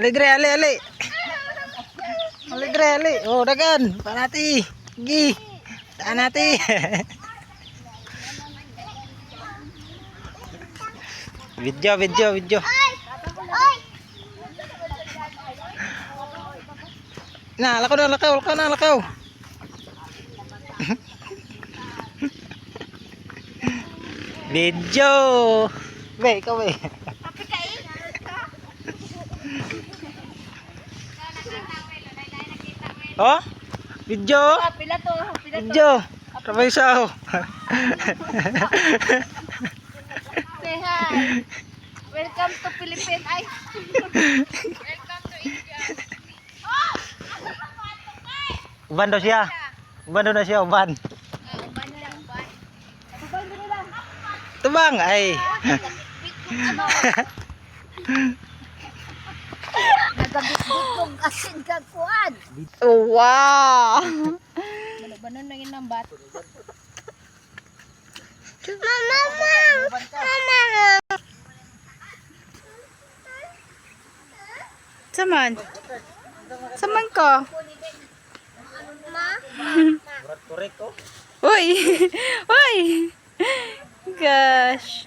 Ali dre, ali, ali. Ali dre, ali. Oh, dagan. Panati. Gi. Panati. Video, video, video. Nah, lakaw na, lakaw, lakaw na, lakaw. Video. Be, ikaw be. Oh? Video? Pila to. Video. Kamay sao. Say hi. Welcome to Philippines. Ay. Welcome to India. Uban daw siya. Uban daw na siya, uban. Uban lang, uban. Uban din lang. Tubang, ay. Ano? Nagabit-bit kong asin kakuan. Oh, wow. Banon na yun ng bat. Saman? Saman ko? Correct ko. Uy! Uy! Gosh!